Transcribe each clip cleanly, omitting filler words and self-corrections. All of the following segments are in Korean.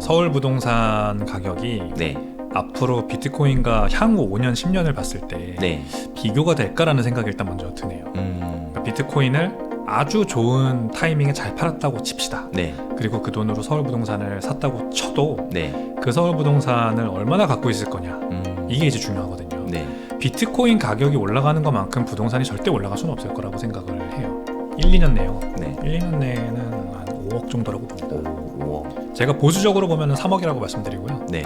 서울 부동산 가격이 네. 앞으로 비트코인과 향후 5년, 10년을 봤을 때 네. 비교가 될까라는 생각이 일단 먼저 드네요. 그러니까 비트코인을 아주 좋은 타이밍에 잘 팔았다고 칩시다. 네. 그리고 그 돈으로 서울 부동산을 샀다고 쳐도 네. 그 서울 부동산을 얼마나 갖고 있을 거냐, 이게 이제 중요하거든요. 네. 비트코인 가격이 올라가는 것만큼 부동산이 절대 올라갈 수는 없을 거라고 생각을 해요. 1, 2년 내요. 네. 1, 2년 내에는 한 5억 정도라고 봅니다. 5억. 제가 보수적으로 보면 3억이라고 말씀드리고요. 네.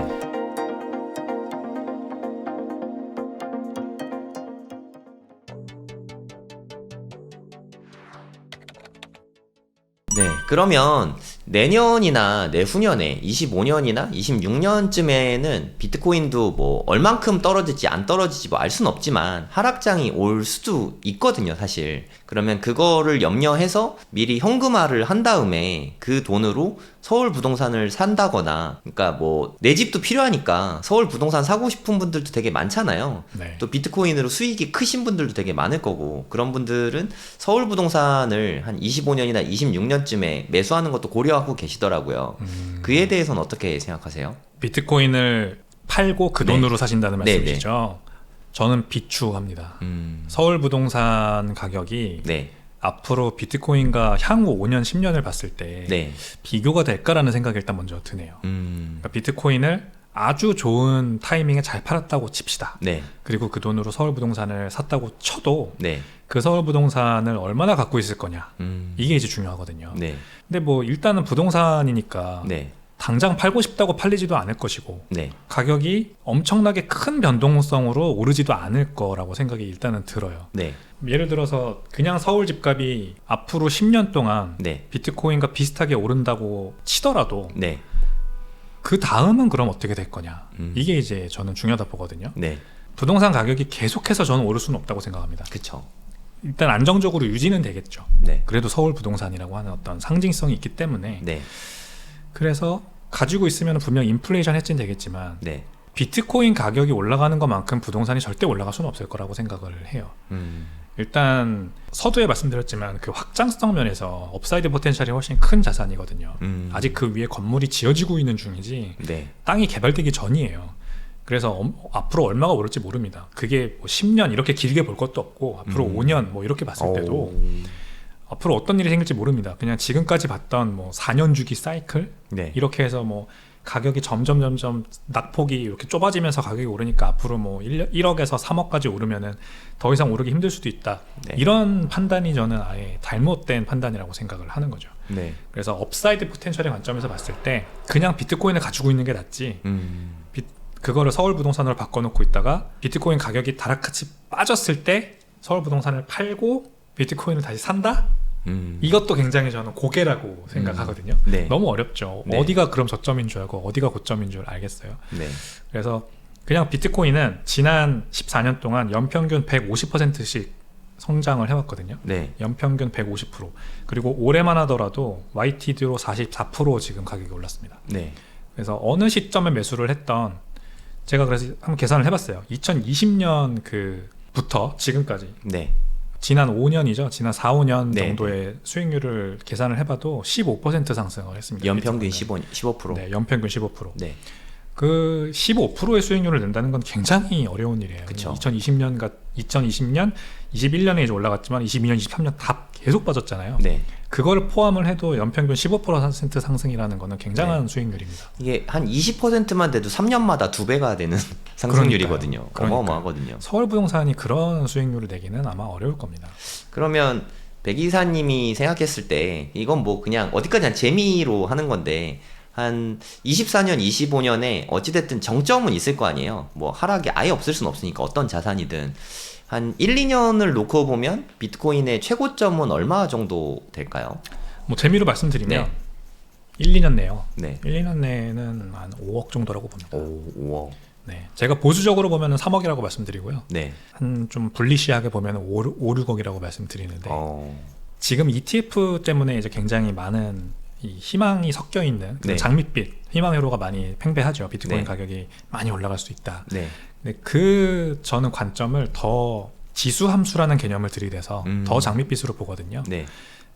네, 그러면 내년이나 내후년에 25년이나 26년쯤에는 비트코인도 뭐 얼만큼 떨어질지 안 떨어질지 뭐 알 수는 없지만 하락장이 올 수도 있거든요, 사실. 그러면 그거를 염려해서 미리 현금화를 한 다음에 그 돈으로 서울 부동산을 산다거나, 그러니까 뭐 내 집도 필요하니까 서울 부동산 사고 싶은 분들도 되게 많잖아요. 네. 또 비트코인으로 수익이 크신 분들도 되게 많을 거고, 그런 분들은 서울 부동산을 한 25년이나 26년쯤에 매수하는 것도 고려하고 계시더라고요. 그에 대해서는 어떻게 생각하세요? 비트코인을 팔고 그 네. 돈으로 사신다는 네, 말씀이시죠? 저는 비추합니다. 서울 부동산 가격이 네. 앞으로 비트코인과 향후 5년, 10년을 봤을 때 네. 비교가 될까라는 생각이 일단 먼저 드네요. 그러니까 비트코인을 아주 좋은 타이밍에 잘 팔았다고 칩시다. 네. 그리고 그 돈으로 서울 부동산을 샀다고 쳐도 네. 그 서울 부동산을 얼마나 갖고 있을 거냐, 이게 이제 중요하거든요. 네. 근데 뭐 일단은 부동산이니까 네. 당장 팔고 싶다고 팔리지도 않을 것이고, 네. 가격이 엄청나게 큰 변동성으로 오르지도 않을 거라고 생각이 일단은 들어요. 네. 예를 들어서 그냥 서울 집값이 앞으로 10년 동안 네. 비트코인과 비슷하게 오른다고 치더라도 네. 그 다음은 그럼 어떻게 될 거냐, 이게 이제 저는 중요하다 보거든요. 네. 부동산 가격이 계속해서 저는 오를 수는 없다고 생각합니다. 그쵸. 일단 안정적으로 유지는 되겠죠. 네. 그래도 서울 부동산이라고 하는 어떤 상징성이 있기 때문에. 네. 그래서 가지고 있으면 분명 인플레이션 해지는 되겠지만 네. 비트코인 가격이 올라가는 것만큼 부동산이 절대 올라갈 수는 없을 거라고 생각을 해요. 일단 서두에 말씀드렸지만 그 확장성 면에서 업사이드 포텐셜이 훨씬 큰 자산이거든요. 아직 그 위에 건물이 지어지고 있는 중이지 네. 땅이 개발되기 전이에요. 그래서 앞으로 얼마가 오를지 모릅니다. 그게 뭐 10년 이렇게 길게 볼 것도 없고 앞으로 5년 뭐 이렇게 봤을 때도 앞으로 어떤 일이 생길지 모릅니다. 그냥 지금까지 봤던 뭐 4년 주기 사이클, 네. 이렇게 해서 뭐 가격이 점점 낙폭이 이렇게 좁아지면서 가격이 오르니까 앞으로 뭐 1억에서 3억까지 오르면은 더 이상 오르기 힘들 수도 있다. 네. 이런 판단이 저는 아예 잘못된 판단이라고 생각을 하는 거죠. 네. 그래서 업사이드 포텐셜의 관점에서 봤을 때 그냥 비트코인을 가지고 있는 게 낫지, 그거를 서울 부동산으로 바꿔놓고 있다가 비트코인 가격이 다락같이 빠졌을 때 서울 부동산을 팔고 비트코인을 다시 산다? 이것도 굉장히 저는 고개라고 생각하거든요. 네. 너무 어렵죠. 네. 어디가 그럼 저점인 줄 알고 어디가 고점인 줄 알겠어요. 네. 그래서 그냥 비트코인은 지난 14년 동안 연평균 150%씩 성장을 해왔거든요. 네. 연평균 150%. 그리고 올해만 하더라도 YTD로 44% 지금 가격이 올랐습니다. 네. 그래서 어느 시점에 매수를 했던, 제가 그래서 한번 계산을 해봤어요. 2020년 부터 지금까지 네. 지난 5년이죠. 지난 4, 5년 네. 정도의 수익률을 계산을 해봐도 15% 상승을 했습니다. 연평균 비트코인은. 15%. 네, 연평균 15%. 네. 그 15%의 수익률을 낸다는 건 굉장히 어려운 일이에요. 그쵸. 2020년, 21년에 이제 올라갔지만 22년, 23년 다 계속 빠졌잖아요. 네. 그거를 포함을 해도 연평균 15% 상승이라는 거는 굉장한 네. 수익률입니다. 이게 한 20%만 돼도 3년마다 2배가 되는 상승률이거든요. 그러니까요. 어마어마하거든요. 서울 부동산이 그런 수익률을 내기는 아마 어려울 겁니다. 그러면 백 이사님이 생각했을 때 이건 뭐 그냥 어디까지 한 재미로 하는 건데, 한 24년, 25년에 어찌됐든 정점은 있을 거 아니에요. 뭐 하락이 아예 없을 수는 없으니까 어떤 자산이든. 한 1, 2년을 놓고 보면 비트코인의 최고점은 얼마 정도 될까요? 뭐 재미로 말씀드리면 네. 1, 2년 내요. 네. 1, 2년 내에는 한 5억 정도라고 봅니다. 5억. 네, 제가 보수적으로 보면 3억이라고 말씀드리고요. 네. 한 좀 불리시하게 보면 5, 6억이라고 말씀드리는데, 지금 ETF 때문에 이제 굉장히 많은 이 희망이 섞여 있는 네. 장밋빛 희망 회로가 많이 팽배하죠. 비트코인 네. 가격이 많이 올라갈 수 있다. 네. 근데 저는 관점을 더 지수 함수라는 개념을 들이대서 더 장밋빛으로 보거든요. 네.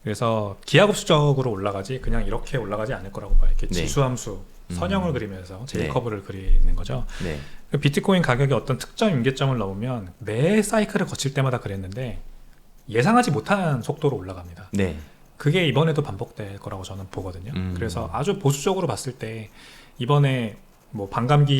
그래서 기하급수적으로 올라가지 그냥 이렇게 올라가지 않을 거라고 봐요. 이렇게 네. 지수 함수, 선형을 그리면서 J커브를 그리는 거죠. 네. 비트코인 가격이 어떤 특정 임계점을 넘으면 매 사이클을 거칠 때마다 그랬는데 예상하지 못한 속도로 올라갑니다. 네. 그게 이번에도 반복될 거라고 저는 보거든요. 그래서 아주 보수적으로 봤을 때 이번에 뭐 반감기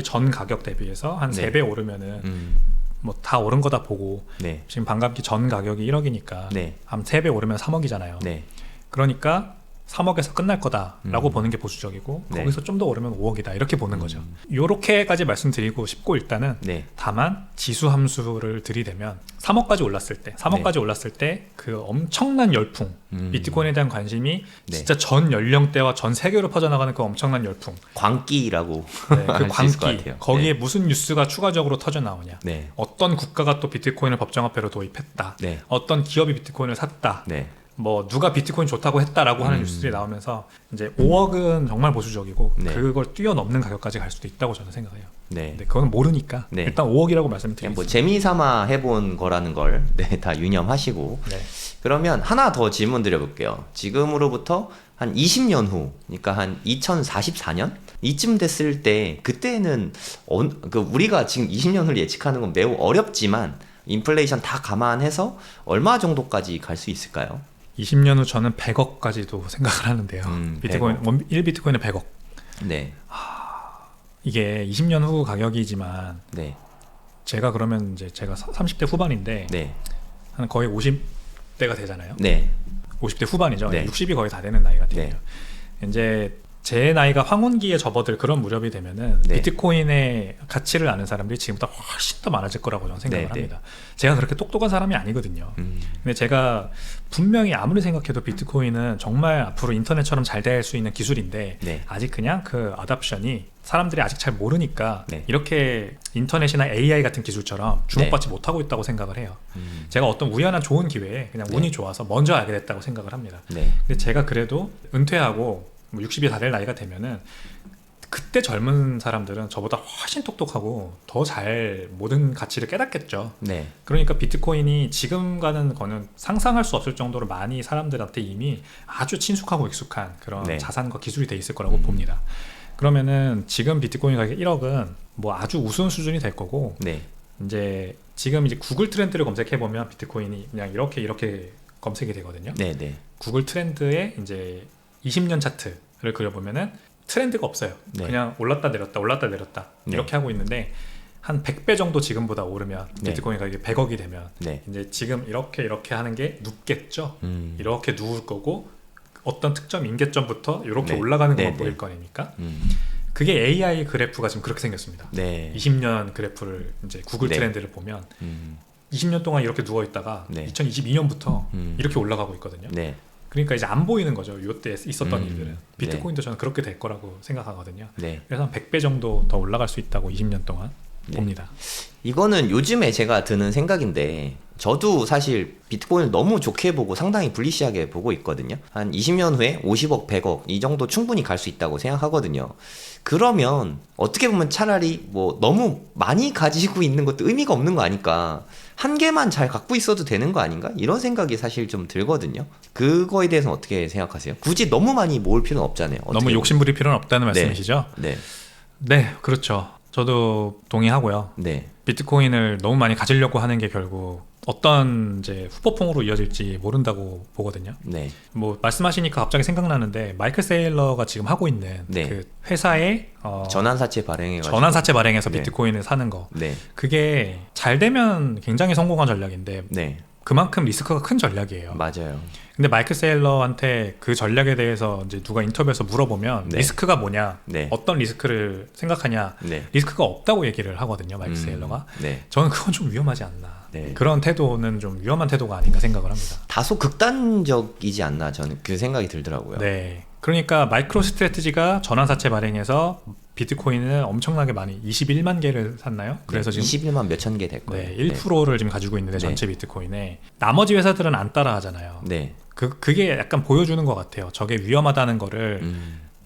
전 가격 대비해서 한 네. 3배 오르면은 뭐 다 오른 거다 보고 네. 지금 반감기 전 가격이 1억이니까 네. 한 3배 오르면 3억이잖아요. 네. 그러니까 3억에서 끝날 거다라고 보는 게 보수적이고 네. 거기서 좀 더 오르면 5억이다 이렇게 보는 거죠. 요렇게까지 말씀드리고 싶고 일단은 네. 다만 지수 함수를 들이대면 3억까지 올랐을 때 3억까지 올랐을 때 그 엄청난 열풍 비트코인에 대한 관심이 네. 진짜 전 연령대와 전 세계로 퍼져나가는 그 엄청난 열풍 광기라고 네, 그 할 수 있을 것 광기 같아요. 거기에 네. 무슨 뉴스가 추가적으로 터져 나오냐 네. 어떤 국가가 또 비트코인을 법정화폐로 도입했다 네. 어떤 기업이 비트코인을 샀다 네. 뭐 누가 비트코인 좋다고 했다라고 하는 뉴스들이 나오면서 이제 5억은 정말 보수적이고 네. 그걸 뛰어넘는 가격까지 갈 수도 있다고 저는 생각해요. 네. 근데 그건 모르니까 네. 일단 5억이라고 그냥 말씀드리겠습니다. 뭐 재미삼아 해본 거라는 걸 다 유념하시고 네. 그러면 하나 더 질문 드려볼게요. 지금으로부터 한 20년 후, 그러니까 한 2044년 이쯤 됐을 때 그때는 우리가 지금 20년 후를 예측하는 건 매우 어렵지만 인플레이션 다 감안해서 얼마 정도까지 갈 수 있을까요? 20년 후 저는 100억까지도 생각을 하는데요. 비트코인 1비트코인에 100억. 네. 이게 20년 후 가격이지만 네. 제가 그러면 이제 제가 30대 후반인데 네. 한 거의 50대가 되잖아요. 네. 50대 후반이죠. 네. 60이 거의 다 되는 나이가 되네요. 네. 이제 제 나이가 황혼기에 접어들 그런 무렵이 되면은 네. 비트코인의 가치를 아는 사람들이 지금보다 훨씬 더 많아질 거라고 저는 생각을 네, 합니다. 제가 그렇게 똑똑한 사람이 아니거든요. 근데 제가 분명히 아무리 생각해도 비트코인은 정말 앞으로 인터넷처럼 잘 될 수 있는 기술인데 네. 아직 그냥 그 어답션이 사람들이 아직 잘 모르니까 네. 이렇게 인터넷이나 AI 같은 기술처럼 주목받지 못하고 있다고 생각을 해요. 제가 어떤 우연한 좋은 기회에 그냥 운이 좋아서 먼저 알게 됐다고 생각을 합니다. 네. 근데 제가 그래도 은퇴하고 뭐 60이 다 될 나이가 되면은 그때 젊은 사람들은 저보다 훨씬 똑똑하고 더 잘 모든 가치를 깨닫겠죠. 네. 그러니까 비트코인이 지금과는 거는 상상할 수 없을 정도로 많이 사람들한테 이미 아주 친숙하고 익숙한 그런 네. 자산과 기술이 돼 있을 거라고 봅니다. 그러면은 지금 비트코인 가격 1억은 뭐 아주 우스운 수준이 될 거고 네. 이제 지금 이제 구글 트렌드를 검색해 보면 비트코인이 그냥 이렇게 검색이 되거든요. 네. 네. 구글 트렌드에 이제 20년 차트를 그려보면은 트렌드가 없어요. 네. 그냥 올랐다 내렸다 네. 이렇게 하고 있는데 한 100배 정도 지금보다 오르면 네. 비트코인 가격이 100억이 되면 네. 이제 지금 이렇게 하는 게 눕겠죠. 이렇게 누울 거고 어떤 특정 임계점부터 이렇게 네. 올라가는 네. 것만 네. 보일 거니까 그게 AI 그래프가 지금 그렇게 생겼습니다. 네. 20년 그래프를 이제 구글 네. 트렌드를 보면 20년 동안 이렇게 누워 있다가 네. 2022년부터 이렇게 올라가고 있거든요. 네. 그러니까 이제 안 보이는 거죠. 이때 있었던 일들은. 네. 비트코인도 저는 그렇게 될 거라고 생각하거든요. 네. 그래서 한 100배 정도 더 올라갈 수 있다고 20년 동안 네. 봅니다. 이거는 요즘에 제가 드는 생각인데 저도 사실 비트코인을 너무 좋게 보고 상당히 불리시하게 보고 있거든요. 한 20년 후에 50억, 100억 이 정도 충분히 갈 수 있다고 생각하거든요. 그러면 어떻게 보면 차라리 뭐 너무 많이 가지고 있는 것도 의미가 없는 거 아닐까. 한 개만 잘 갖고 있어도 되는 거 아닌가? 이런 생각이 사실 좀 들거든요. 그거에 대해서는 어떻게 생각하세요? 굳이 너무 많이 모을 필요는 없잖아요. 너무 욕심부릴 필요는 없다는 말씀이시죠? 네. 네, 그렇죠. 저도 동의하고요. 네. 비트코인을 너무 많이 가지려고 하는 게 결국 어떤 이제 후폭풍으로 이어질지 모른다고 보거든요. 네. 뭐 말씀하시니까 갑자기 생각나는데 마이클 세일러가 지금 하고 있는 네. 그 회사의 전환사채 발행해가지고. 전환사채 발행해서 네. 비트코인을 사는 거. 네. 그게 잘 되면 굉장히 성공한 전략인데 네. 그만큼 리스크가 큰 전략이에요. 맞아요. 근데 마이클 세일러한테 그 전략에 대해서 이제 누가 인터뷰에서 물어보면 네. 리스크가 뭐냐, 네. 어떤 리스크를 생각하냐, 네. 리스크가 없다고 얘기를 하거든요. 마이클 세일러가. 네. 저는 그건 좀 위험하지 않나. 네. 그런 태도는 좀 위험한 태도가 아닌가 생각을 합니다. 다소 극단적이지 않나 저는 그 생각이 들더라고요. 네. 그러니까 마이크로 스트래티지가 전환사채 발행해서 비트코인을 엄청나게 많이 21만 개를 샀나요? 그래서 지금 21만 몇천 개 될 거예요. 네, 1%를 지금 가지고 있는데 네. 전체 비트코인에 나머지 회사들은 안 따라하잖아요. 네. 그게 약간 보여주는 것 같아요. 저게 위험하다는 거를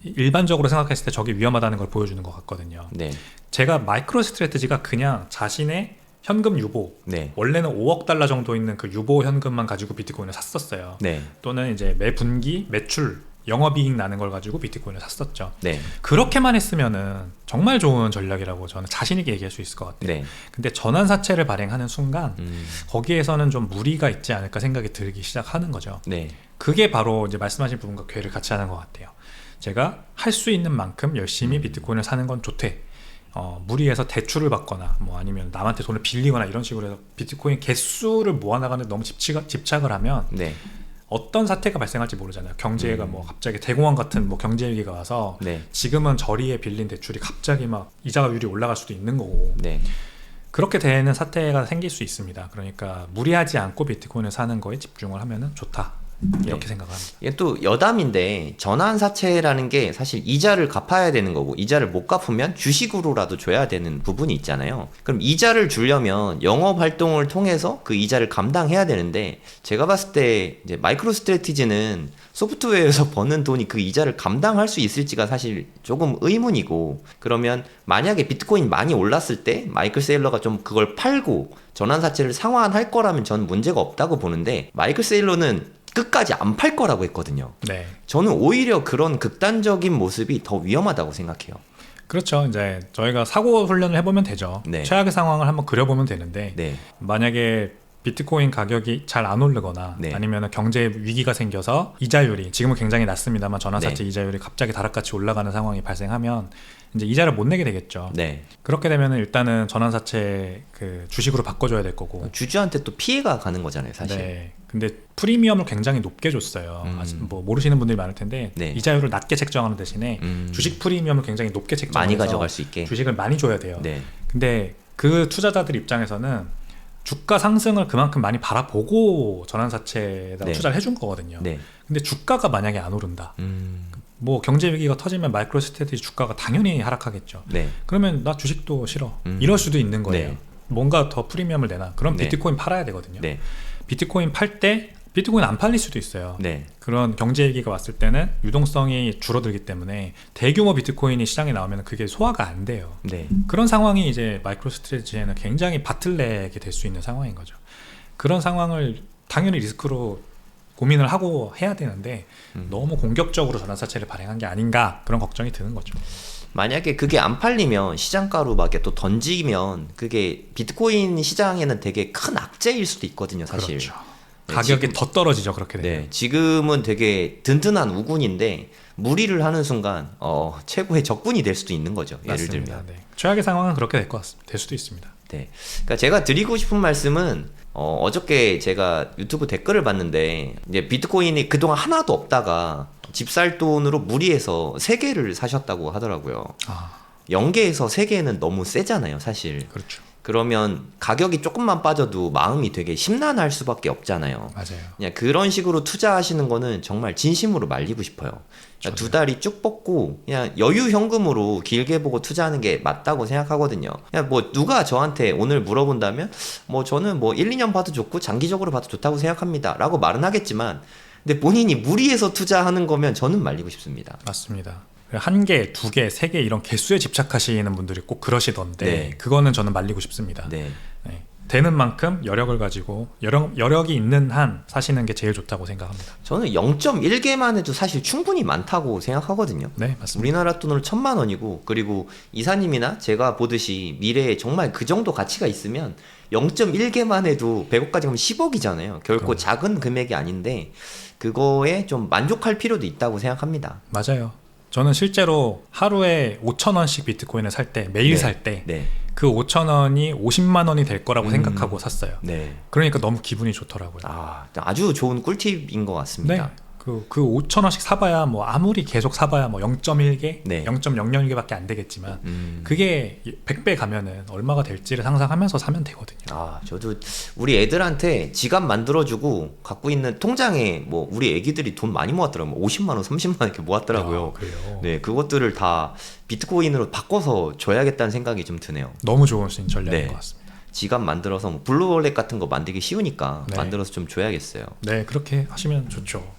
일반적으로 생각했을 때 저게 위험하다는 걸 보여주는 것 같거든요. 네. 제가 마이크로 스트래티지가 그냥 자신의 현금 유보, 네. 원래는 5억 달러 정도 있는 그 유보 현금만 가지고 비트코인을 샀었어요. 네. 또는 이제 매 분기 매출 영업이익 나는 걸 가지고 비트코인을 샀었죠. 네. 그렇게만 했으면은 정말 좋은 전략이라고 저는 자신 있게 얘기할 수 있을 것 같아요. 네. 근데 전환사채를 발행하는 순간 거기에서는 좀 무리가 있지 않을까 생각이 들기 시작하는 거죠. 네. 그게 바로 이제 말씀하신 부분과 궤를 같이 하는 것 같아요. 제가 할 수 있는 만큼 열심히 비트코인을 사는 건 좋대. 무리해서 대출을 받거나 뭐 아니면 남한테 돈을 빌리거나 이런 식으로 해서 비트코인 개수를 모아나가는 데 너무 집착을 하면 네. 어떤 사태가 발생할지 모르잖아요. 경제가 뭐 갑자기 대공황 같은 뭐 경제 위기가 와서 네. 지금은 저리에 빌린 대출이 갑자기 막 이자율이 올라갈 수도 있는 거고 네. 그렇게 되는 사태가 생길 수 있습니다. 그러니까 무리하지 않고 비트코인을 사는 거에 집중을 하면은 좋다. 이렇게 생각합니다. 이게 또 여담인데 전환사채라는 게 사실 이자를 갚아야 되는 거고 이자를 못 갚으면 주식으로라도 줘야 되는 부분이 있잖아요. 그럼 이자를 주려면 영업 활동을 통해서 그 이자를 감당해야 되는데 제가 봤을 때 이제 마이크로 스트래티지는 소프트웨어에서 버는 돈이 그 이자를 감당할 수 있을지가 사실 조금 의문이고 그러면 만약에 비트코인 많이 올랐을 때 마이클 세일러가 좀 그걸 팔고 전환사채를 상환할 거라면 저는 문제가 없다고 보는데 마이클 세일러는 끝까지 안 팔 거라고 했거든요. 네. 저는 오히려 그런 극단적인 모습이 더 위험하다고 생각해요. 그렇죠. 이제 저희가 사고 훈련을 해보면 되죠. 네. 최악의 상황을 한번 그려보면 되는데 네. 만약에 비트코인 가격이 잘 안 오르거나 네. 아니면 경제 위기가 생겨서 이자율이 지금은 굉장히 낮습니다만 전환사채 네. 이자율이 갑자기 다락같이 올라가는 상황이 발생하면 이제 이자를 못 내게 되겠죠. 네. 그렇게 되면 일단은 전환사채 그 주식으로 바꿔줘야 될 거고. 주주한테 또 피해가 가는 거잖아요, 사실. 네. 근데 프리미엄을 굉장히 높게 줬어요. 뭐 모르시는 분들이 많을 텐데 네. 이자율을 낮게 책정하는 대신에 주식 프리미엄을 굉장히 높게 책정해서 많이 가져갈 수 있게. 주식을 많이 줘야 돼요. 네. 근데 그 투자자들 입장에서는 주가 상승을 그만큼 많이 바라보고 전환사채에다 네. 투자를 해준 거거든요. 네. 근데 주가가 만약에 안 오른다. 뭐 경제 위기가 터지면 마이크로 스트래티지 주가가 당연히 하락하겠죠. 네. 그러면 나 주식도 싫어. 이럴 수도 있는 거예요. 네. 뭔가 더 프리미엄을 내나. 그럼 네. 비트코인 팔아야 되거든요. 네. 비트코인 팔 때 비트코인 안 팔릴 수도 있어요. 네. 그런 경제 위기가 왔을 때는 유동성이 줄어들기 때문에 대규모 비트코인이 시장에 나오면 그게 소화가 안 돼요. 네. 그런 상황이 이제 마이크로 스트래티지에는 굉장히 바틀렉이 될 수 있는 상황인 거죠. 그런 상황을 당연히 리스크로 고민을 하고 해야 되는데 너무 공격적으로 전환사채를 발행한 게 아닌가 그런 걱정이 드는 거죠. 만약에 그게 안 팔리면 시장가로 막 이렇게 또 던지면 그게 비트코인 시장에는 되게 큰 악재일 수도 있거든요, 사실. 그렇죠. 네, 가격이 지금- 더 떨어지죠, 그렇게 되면. 네, 지금은 되게 든든한 우군인데 무리를 하는 순간 최고의 적군이 될 수도 있는 거죠. 예를 맞습니다. 들면. 네. 최악의 상황은 그렇게 될 것 같습니다. 될 수도 있습니다. 네. 그러니까 제가 드리고 싶은 말씀은 어저께 제가 유튜브 댓글을 봤는데 이제 비트코인이 그동안 하나도 없다가 집 살 돈으로 무리해서 3개를 사셨다고 하더라고요. 아, 0개에서 3개는 너무 세잖아요, 사실. 그렇죠. 그러면 가격이 조금만 빠져도 마음이 되게 심란할 수밖에 없잖아요. 맞아요. 그냥 그런 식으로 투자하시는 거는 정말 진심으로 말리고 싶어요. 그러니까 두 다리 쭉 뻗고 그냥 여유 현금으로 길게 보고 투자하는 게 맞다고 생각하거든요. 그냥 뭐 누가 저한테 오늘 물어본다면 뭐 저는 뭐 1, 2년 봐도 좋고 장기적으로 봐도 좋다고 생각합니다. 라고 말은 하겠지만 근데 본인이 무리해서 투자하는 거면 저는 말리고 싶습니다. 맞습니다. 1개, 2개, 3개 이런 개수에 집착하시는 분들이 꼭 그러시던데 네. 그거는 저는 말리고 싶습니다. 네. 네. 되는 만큼 여력을 가지고 여력이 있는 한 사시는 게 제일 좋다고 생각합니다. 저는 0.1개만 해도 사실 충분히 많다고 생각하거든요. 네, 맞습니다. 우리나라 돈으로 1,000만 원이고 그리고 이사님이나 제가 보듯이 미래에 정말 그 정도 가치가 있으면 0.1개만 해도 100억까지 가면 10억이잖아요. 결코 그럼. 작은 금액이 아닌데 그거에 좀 만족할 필요도 있다고 생각합니다. 맞아요. 저는 실제로 하루에 5,000원씩 비트코인을 살 때 매일 네. 살 때 네. 그 5,000원이 50만 원이 될 거라고 생각하고 샀어요. 네. 그러니까 너무 기분이 좋더라고요. 아주 좋은 꿀팁인 것 같습니다. 네. 그 5,000원씩 사봐야 뭐 아무리 계속 사봐야 뭐 0.1개, 네. 0.001개밖에 안 되겠지만 그게 100배 가면은 얼마가 될지를 상상하면서 사면 되거든요. 저도 우리 애들한테 지갑 만들어주고 갖고 있는 통장에 뭐 우리 애기들이 돈 많이 모았더라고요. 50만 원, 30만 원 이렇게 모았더라고요. 그래요. 네, 그것들을 다 비트코인으로 바꿔서 줘야겠다는 생각이 좀 드네요. 너무 좋은 전략인 네. 것 같습니다. 지갑 만들어서 뭐 블루월렛 같은 거 만들기 쉬우니까 네. 만들어서 좀 줘야겠어요. 네, 그렇게 하시면 좋죠.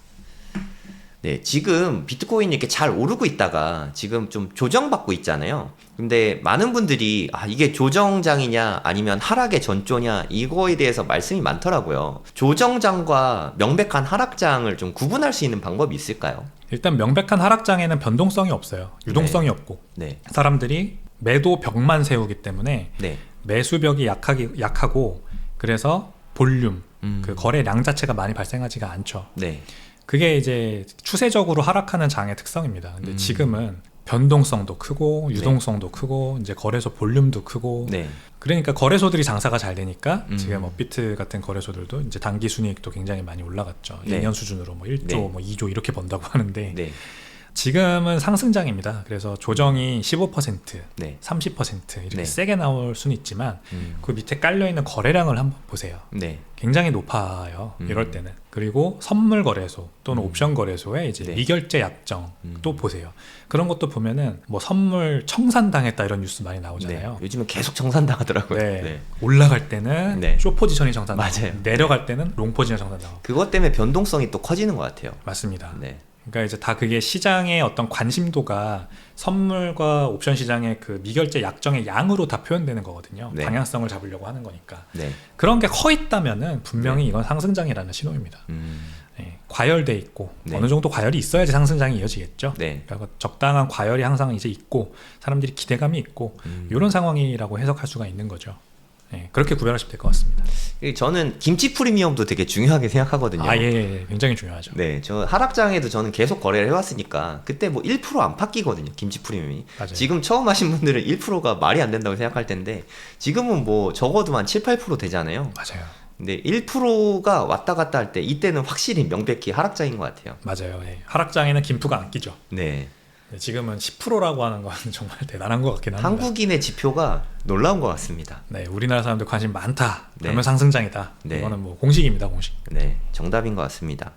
네, 지금 비트코인이 이렇게 잘 오르고 있다가 지금 좀 조정받고 있잖아요. 근데 많은 분들이 이게 조정장이냐 아니면 하락의 전조냐 이거에 대해서 말씀이 많더라고요. 조정장과 명백한 하락장을 좀 구분할 수 있는 방법이 있을까요? 일단 명백한 하락장에는 변동성이 없어요. 유동성이 없고 네. 사람들이 매도 벽만 세우기 때문에 네. 매수벽이 약하고 그래서 볼륨, 그 거래량 자체가 많이 발생하지가 않죠. 네. 그게 이제 추세적으로 하락하는 장의 특성입니다. 근데 지금은 변동성도 크고 유동성도 크고 이제 거래소 볼륨도 크고 네. 그러니까 거래소들이 장사가 잘 되니까 지금 업비트 같은 거래소들도 이제 단기 순이익도 굉장히 많이 올라갔죠. 네. 2년 수준으로 뭐 1조, 네. 뭐 2조 이렇게 번다고 하는데 네. 지금은 상승장입니다. 그래서 조정이 15%, 네. 30% 이렇게 네. 세게 나올 수는 있지만 그 밑에 깔려있는 거래량을 한번 보세요. 네. 굉장히 높아요. 이럴 때는. 그리고 선물 거래소 또는 옵션 거래소에 이제 네. 미결제 약정 또 보세요. 그런 것도 보면은 뭐 선물 청산당했다 이런 뉴스 많이 나오잖아요. 네. 요즘은 계속 청산당하더라고요. 네. 네. 올라갈 때는 네. 쇼 포지션이 정산당하고 맞아요. 내려갈 때는 롱 포지션이 정산당하고 그것 때문에 변동성이 또 커지는 것 같아요. 맞습니다. 네. 그러니까 이제 다 그게 시장의 어떤 관심도가 선물과 옵션 시장의 그 미결제 약정의 양으로 다 표현되는 거거든요. 네. 방향성을 잡으려고 하는 거니까. 네. 그런 게 커 있다면은 분명히 이건 상승장이라는 신호입니다. 네, 과열돼 있고 네. 어느 정도 과열이 있어야지 상승장이 이어지겠죠. 네. 그러니까 적당한 과열이 항상 이제 있고 사람들이 기대감이 있고 이런 상황이라고 해석할 수가 있는 거죠. 네, 그렇게 구별하시면 될 것 같습니다. 저는 김치 프리미엄도 되게 중요하게 생각하거든요. 예, 굉장히 중요하죠. 네, 저 하락장에도 저는 계속 거래를 해왔으니까 그때 뭐 1% 안팎이거든요, 김치 프리미엄이. 맞아요. 지금 처음 하신 분들은 1%가 말이 안 된다고 생각할 텐데 지금은 뭐 적어도 한 7, 8% 되잖아요. 맞아요. 근데 1%가 왔다 갔다 할 때 이때는 확실히 명백히 하락장인 것 같아요. 맞아요. 예. 하락장에는 김프가 안 끼죠. 네, 네, 지금은 10%라고 하는 건 정말 대단한 것 같긴 합니다. 한국인의 지표가 놀라운 것 같습니다. 네, 우리나라 사람들 관심 많다. 네. 그러면 상승장이다. 네. 이거는 뭐 공식입니다, 공식. 네, 정답인 것 같습니다.